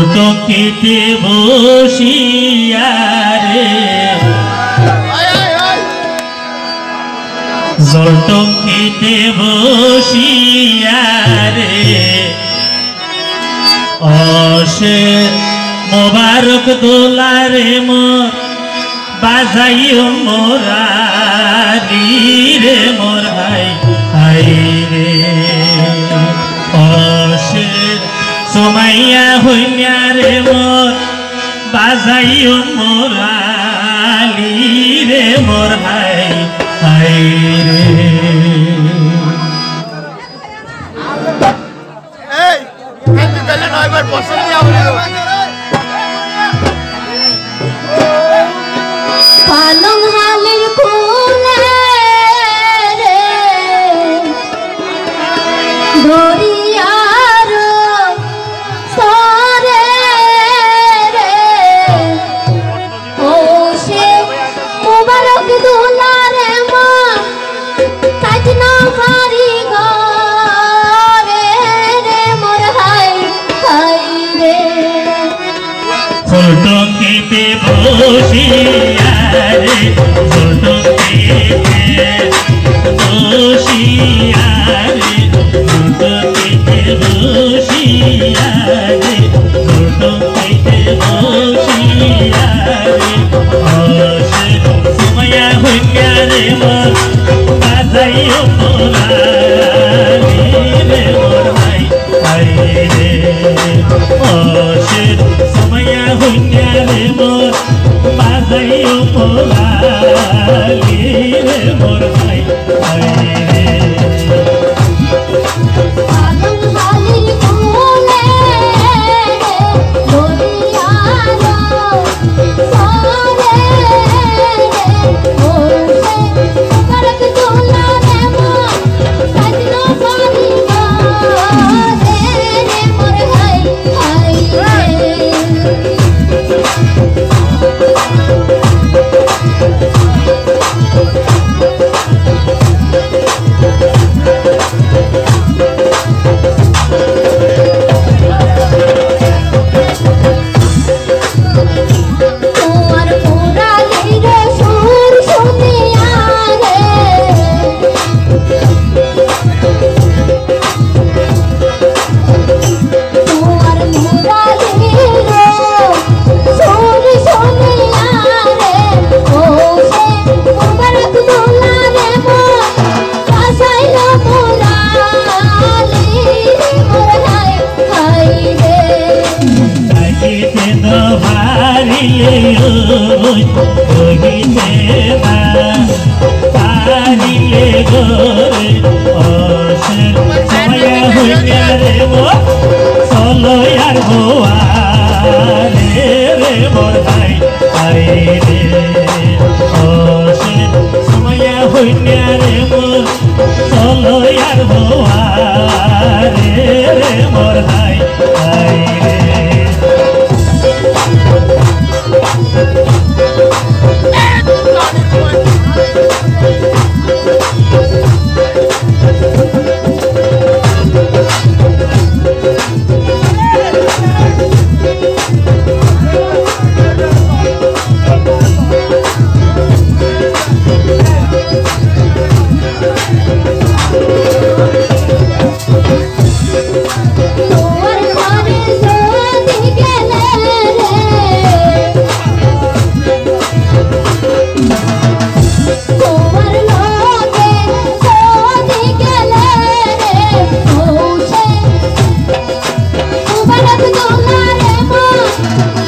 টঙ্কিতে বসিয়া রে জল টঙ্কিতে বসিয়া রে অসে মোবারক দোলারে মোর বাজাইও মোরারি রে মোর হাই হাই রে অসে সোমাইয়া হইয়া রে মোর বাজাইও মোরালি রে মোর হাই হাই রে পালং হালের কোলে রে দরিয়ার সরে রে ও সে মোবারক দুলারে মা সাজনা হারি ঘরে রে মোর হাই হাই রে ফুলটঙ্কিতে বসিয়া রে ফুলটঙ্কিতে বসিয়া রে ফুলটঙ্কিতে বসিয়া রে ফুলটঙ্কিতে বসিয়া রে অসে সময়া হইয়া রে মোর বাজাইও মোরালি রে মোর হাই হাই রে অসে সময়া হইয়া রে মোর বাজাইও মোরালি রে মোর হাই হাই রে পালং হালের কোলে দরিয়ার সরে রে ও সে মোবারক দুলারে মা সাজনা হারি ঘরে রে মোর হাই হাই রে তোমার পুরালির সুর শুনিয়া রে তোমার মুরালির সুর শুনিয়া রে ও সে মোবারক দুলারে মা বাজাইল মোরালি মোর হাই হাই রে থাকিতে তো হারিলে কহিতে না পারিলে গোরে অসে সময়া হইয়া রে মোর চলো আর গোয়ারে রে মোর হাই হাই রে অসে সময়া হইয়া রে মোর চলো আর গোয়ারে রে মোর হাই হাই রে তোমার ঘরে যদি গেলে রে তোমার লগে যদি গেলে রে ও সে মোবারক দুলারে মা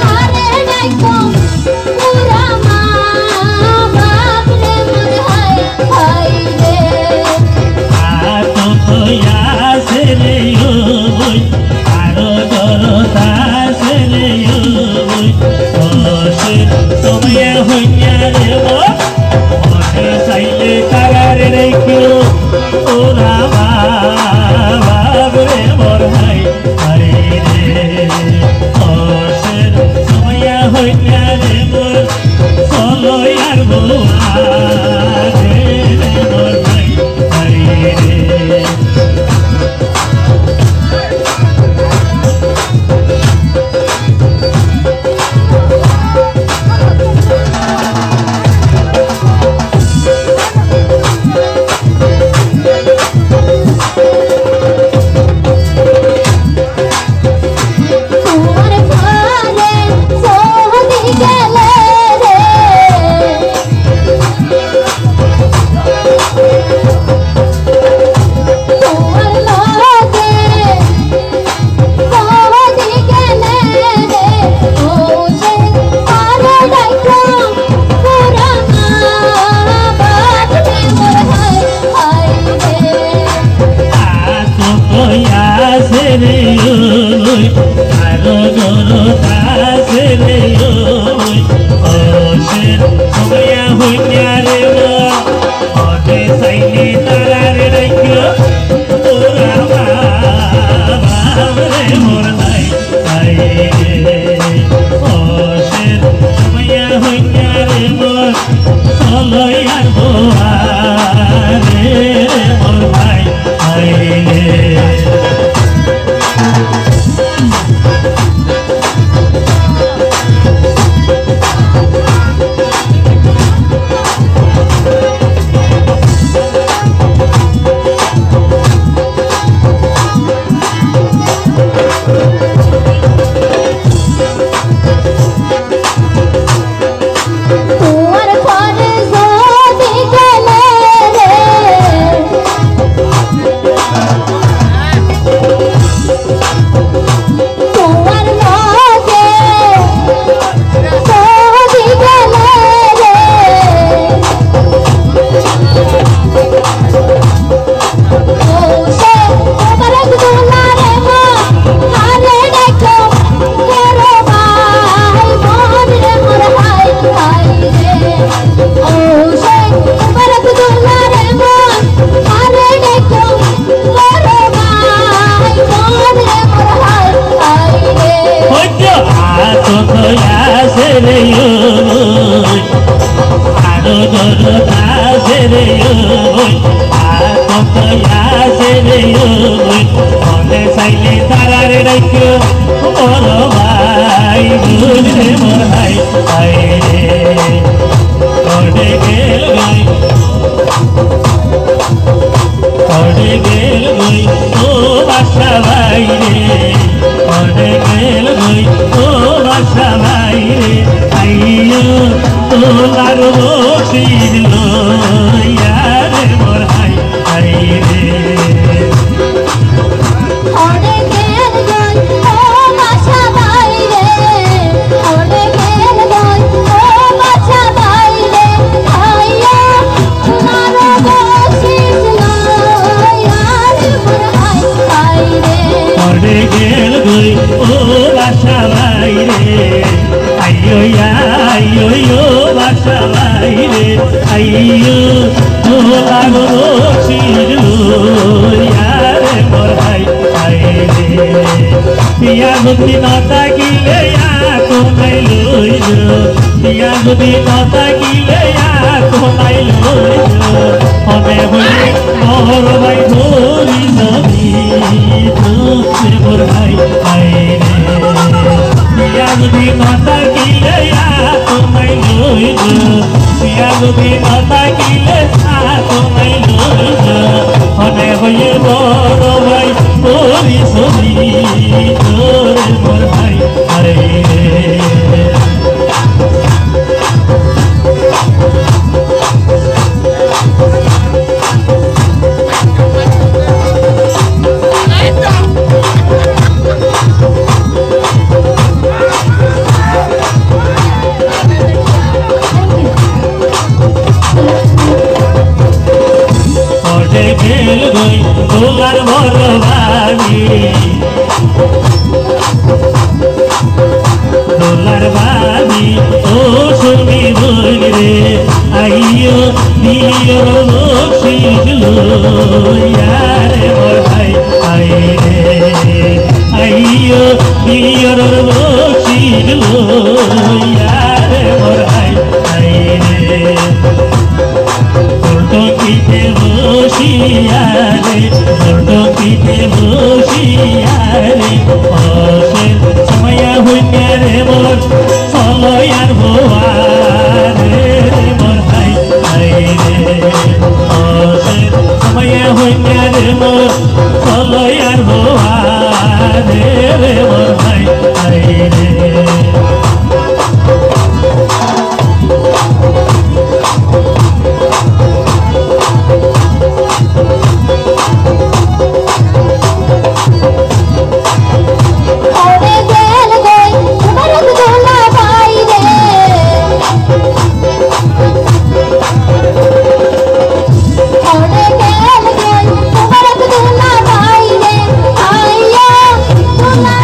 হারে ডাইকো পুরা মা বাপ রে মোর হাই হাই রে আতো কয়াছে রে ওই আরো দরতা সে রে ওই অসে সময়া হইয়া রে মনে চাইলে কাগারে রেখিও ওরা বাপ রে মোর হাই হাই রে দরতা ছেড়ে ওই অসের সময়া হইয়া রে মনে চাইলে তারার রাখিও তোরা বাবা রে মোর নাই তাই অসের সময়া হইয়া রে মোর চলয়ার বোয়ারে মোর ভাই ভাই রে চাইলে তারারে রাখিও মোর ভাই বুঝলে মোর ভাই ভাই রে ওরে গেল গই ও বাসা ভাই রে ওরে গেল গই ও বাসা ভাই রে আইয়ো তোলার বসিল ইয়ারে মোর ভাই ভাই রে গেল গই ও বাসা বাইরে আইয়ো আইয়ো বাসা বাইরে আইয়ো তোলার বসিল ইয়ারে মোর ভাই বাইরে পিয়া যদি নতা গিলে তোমায় লইল পিয়া যদি নতা গিলে তোমায় লইল হবে বলে মোর ভাই ধরি নদী মোর ভাই বাইরে পিয়া যদি নতা গিলে তোমায় লইল পিয়া যদি নতা গিলে তোমায় লইল হবে হয়ে বড় ভাই ধরি ছবি তোরে মোর ভাই বাইরে গেল গই তোমার বড় বাড়ি দোলার বাড়ি ও শুনি বলি রে আইয়ো দিও বসিল ইয়ারে মোর ভাই ভাই রে আইয়ো দিও বসিল ইয়ারে মোর ভাই ভাই রে টকিতে বসিয়ারে টকিতে বসিয়ারে অসের সময়া হইয়া রে মোর চলয়ার ভোয়ারে মোর ভাই ভাই রে অসের সময়া হইয়া রে মোর চলয়ার ভোয়ারে মোর ভাই ভাই রে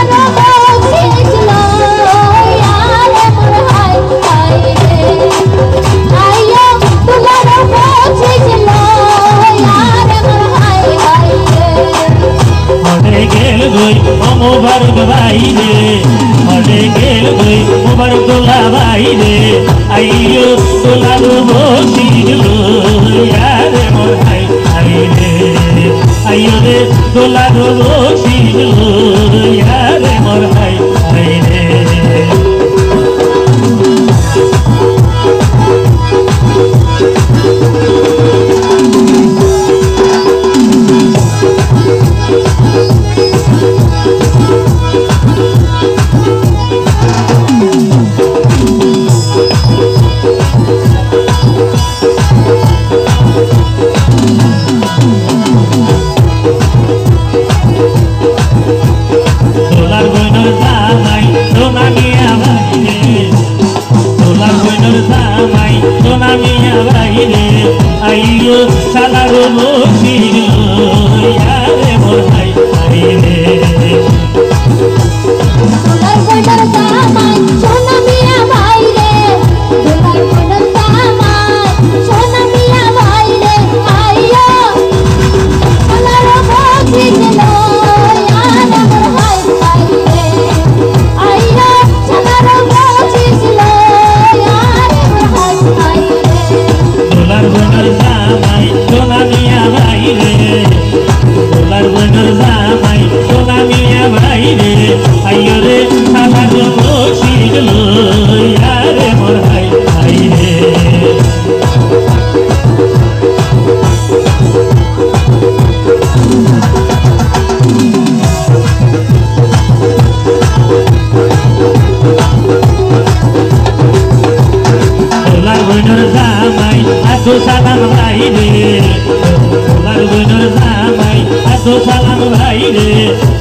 Bye. গই মোবারক দোলা বাইরে আইয়ো দোলার বসিল ইয়ারে মোর হাই হাই রে আইয়ো রে দোলার বসিল ইয়ারে মোর হাই হাই রে আইয়ো সালার বসিল ইয়ারে মোর হাই হাই রে দোলার বইনার জামাই সোনা মিয়া ভাই রে দোলার বইনার জামাই সোনা মিয়া ভাই রে আইয়ো সালার বসিল ইয়ারে মোর হাই হাই রে আইয়ো সালার বসিল ইয়ারে মোর হাই হাই রে দোলার বইনার জামাই সোনা মিয়া ভাই রে দোলার বইনার জামাই সোনা মিয়া ভাই রে আইয়ো রে সালার বসিল ইয়ারে মোর হাই হাই রে দোলার বইনার জামাই আতো সালাম ভাই রে দোলার বইনার জামাই আতো সালাম ভাই রে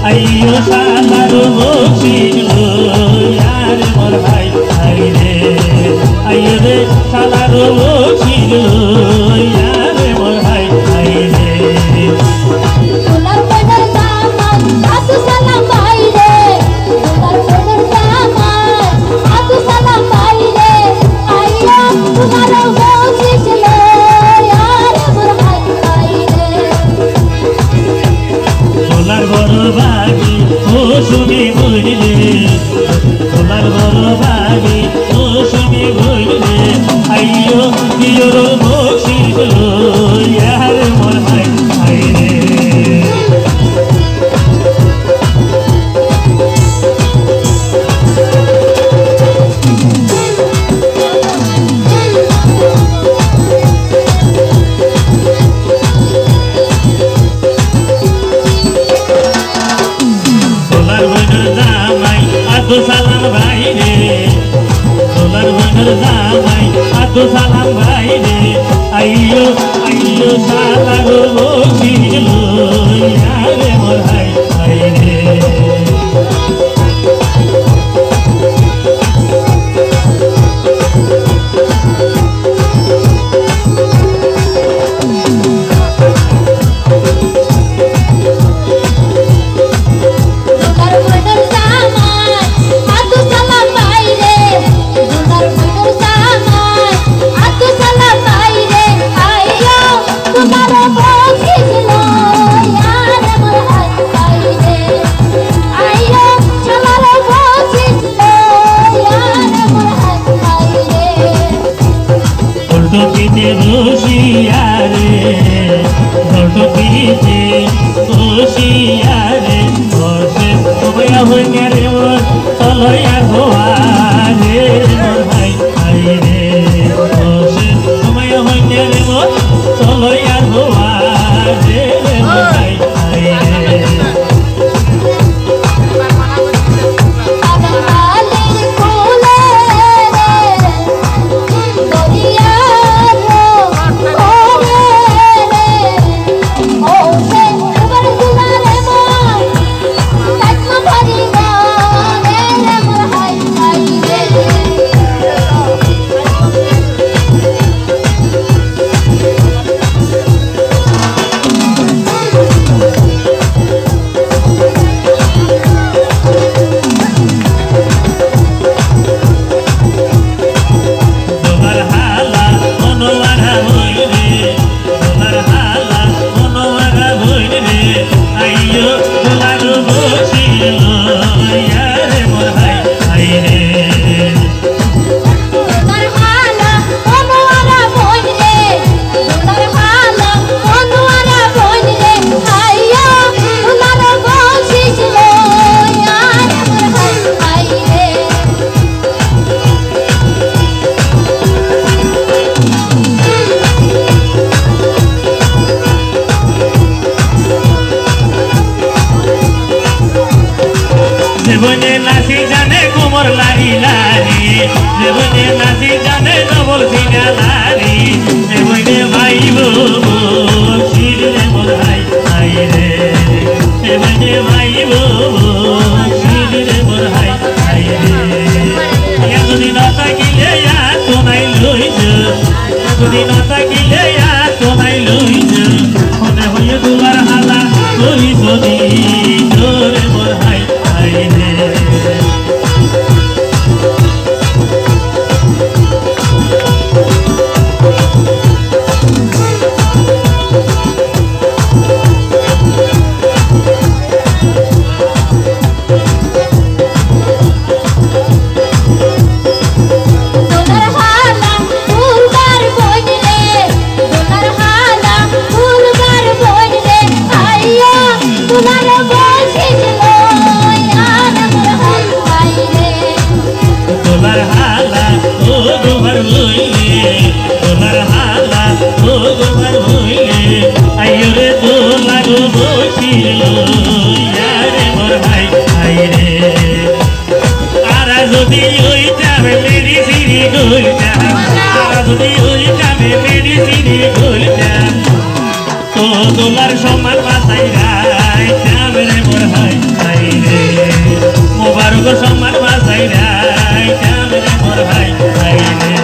আইয়ো সালার বসিল ইয়ারে মোর ভাই ভাই রে আইয়ো রে সালার বসিল ইয়ারে মোর ভাই ভাই রে দোলার বইনার জামাই আতু সালাম ভাই রে দোলার বইনার জামাই আতু সালাম ভাই রে আইয়ো তোমার বসিল ইয়ারে মোর হাই হাই রে দোলার বড় বাড়ি ও শুনি বইলে দোলার বড় বাড়ি ও শুনি বইলে আইয়ো দিয়র বসিল ইয়ারে মোর হাই হাই রে দোলার বইনার জামাই আতো সালাম ভাই রে দোলার বইনার জামাই আতো সালাম ভাই রে আইয়ো আইয়ো সালার বসিল ইয়ারে মোর হাই হাই রে দোলার বইনার জামাই আতু সালাম ভাই রে দোলার বইনার জামাই আতু সালাম ভাই রে আইয়ো তোমার বসিল ইয়ারে মোর হাই হাই রে আইয়ো সালার বসিল ইয়ারে মোর হাই হাই রে ঘটকিতে বসিয়ারে ঘটকিতে বসিয়ারে বসে সবাই হইয়া রে মোর তলয়া গোয়ারে মোর হাই হাই রে বসে সবাই হইয়া রে মোর তলয়া গোয়ারে মোর হাই হাই রে আগালের কোলে রে দরিয়ার ওরে রে ওরে এবার দুলারে মন তাকমা ভরি গানে রে মোর হাই হাই মোর লারি লারি জীবনে নাচি জানে ডবল সিনা লারি জীবনে ভাইব শিরে মোর হাই হাই রে জীবনে ভাইব শিরে মোর হাই হাই রে যদি না থাকিলে তো নাই লইছ যদি না থাকিলে তো নাই লইছ মনে হইয়ে তোমার হালা করি যদি তোরে মোর হাই হাই রে যদি ওই যাবে মেডিসিনি গলটা যদি ওই যাবে মেডিসিনি গলটা তো তোমার সমান বাসাই রাই যাবে রে মোর হাই হাই রে মোবারক সমান বাসাই রাই যাবে রে মোর হাই হাই রে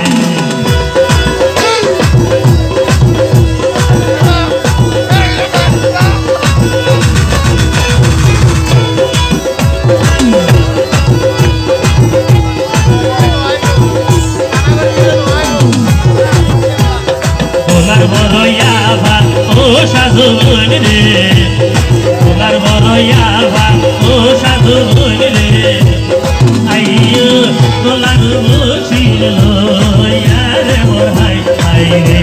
সাধুন রে তোমার বড়য়া ভাগ ও সাধুন রে আইয়ো তোমার মুছিল রে মোর হাই হাই রে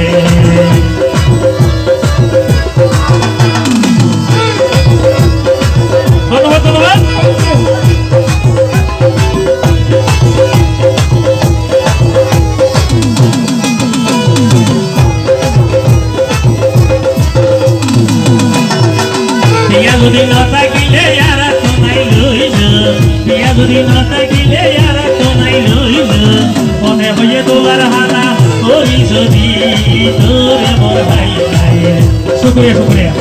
ধন্যবাদ ধন্যবাদ যদি না থাকিলে আর তো নাই লইল বিয়া যদি না থাকিলে আর তো নাই লইল মনে হয়ে তোমার হালা করি যদি তোরে মোর ভাই ভাই শুক্রিয়া শুক্রিয়া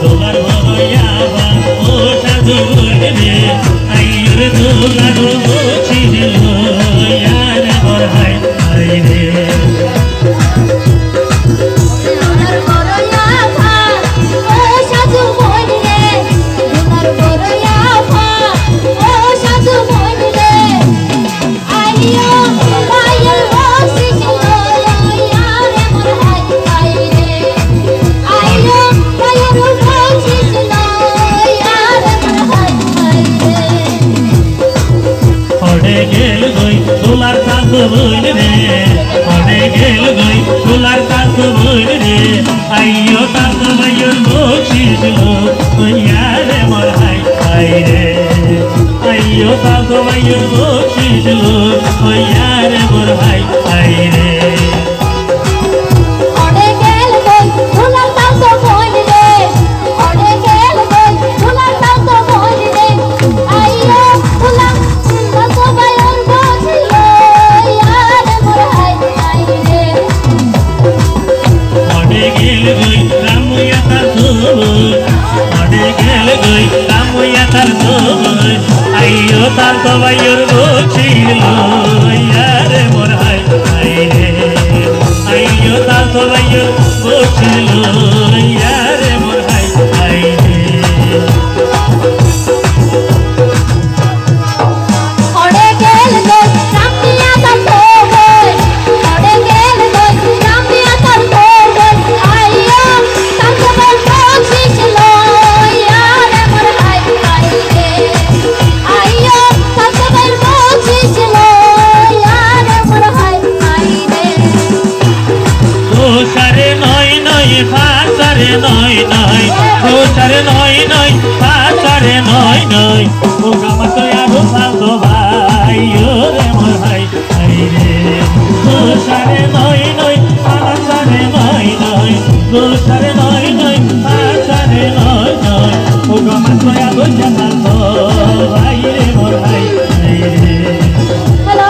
তোমার বড়য়া ভাগ ও সাধুন রে আইরে তোমার মুছিল রে মোর হাই হাই রে তোলার কাক বইল রে অনে গেল গই তোলার কাক বইল রে আইয়ো কাক বাইর বসিল কইয়া রে মোর হাই হাই রে আইয়ো কাক বাইর বসিল কইয়া রে মোর হাই হাই রে আইয়ো তার তো বাইর বসিল রে মোর হাই হাই রে আইয়ো তার তো বাইর বসিল রে মোর হাই হাই রে সারে জামাই দোষারে নয় নয় পাঁচারে নয় নয় ও আমার তো আরো ফালতো ভাই রে মোর ভাই রে দোষারে নয় নয় পাঁচারে নয় নয় দোষারে নয় নয় পাঁচারে নয় নয় ও আমার তো আরো ফালতো ভাই রে মোর ভাই রে হ্যালো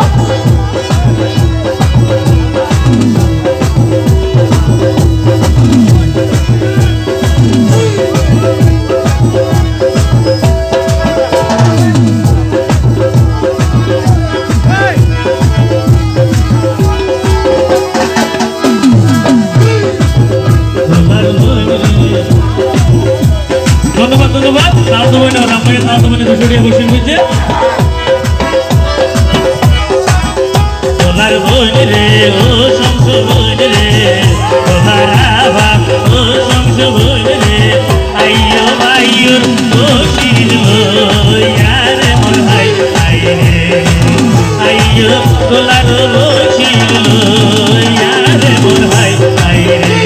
ধন্যবাদ ধন্যবাদ তাও তো না রামায় তাও তো মানে দুশো টাকা বসে বুঝছে তোলার বোন রে ও শংস বোন রে তোলার আভা ও শংস বোন রে আইয়ো ভাইয়ো ও শির ইয়ারে মোর ভাই আই রে আইয়ো তোলার বসির ইয়ারে মোর ভাই আই রে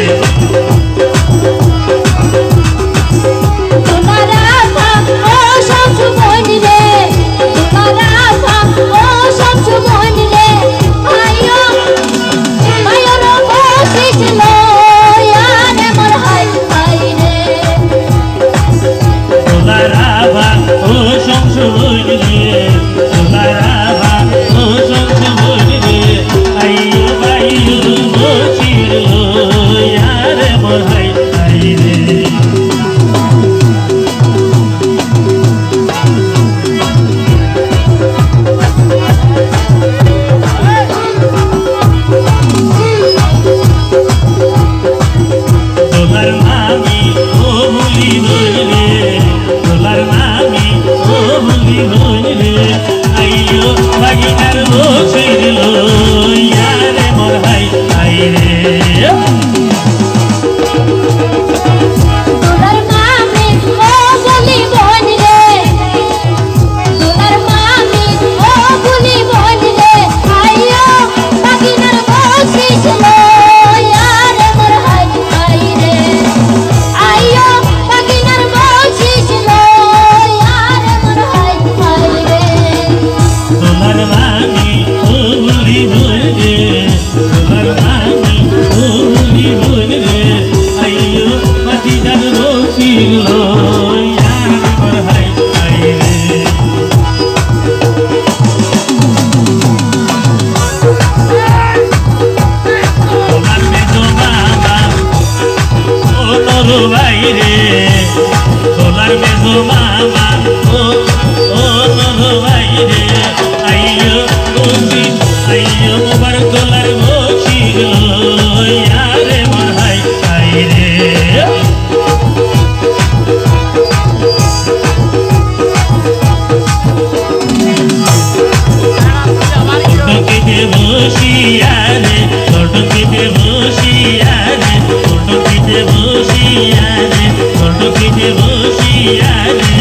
তোলার মেজো মামা ও ভাই রে আইয়ো বসি আইয়ো মোবারক তোলার বসি ইয়ারে মোর ভাই আই রে টোটকিতে বসিয়ারে টোটকিতে বসিয়ারে টোটকিতে বসিয়ারে টোটকিতে বসিয়ারে